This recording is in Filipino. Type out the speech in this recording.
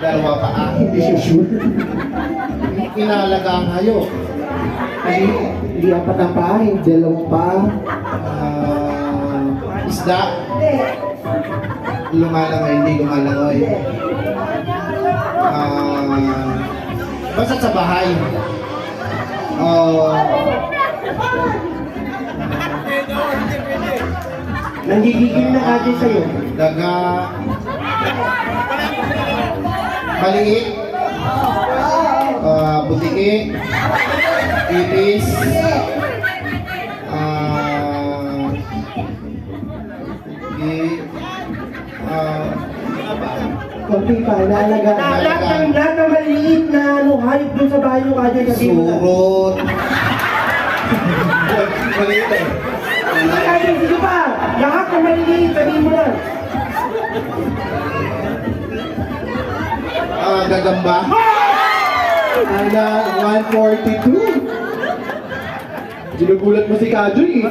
Dalawa pa Hindi siya sure. Inalaga ang hayop. Kasi hindi apat ang paa, dalawang paa. Isda. Lumalangoy, hindi lumalangoy. Basta sa bahay. Nanggigigil na ate sa'yo. Daga. Maliit. Butiki. Ipis. Konti pa, nalaga. Lahat ng maliit na hayop dun sa bahay yung ate kasi. Surot. Maliit eh. Ate, sige pa! Lahat ng maliit, sabihin mo na. Gagamba. Ala, 142. Ginugulat mo si Kajoy eh.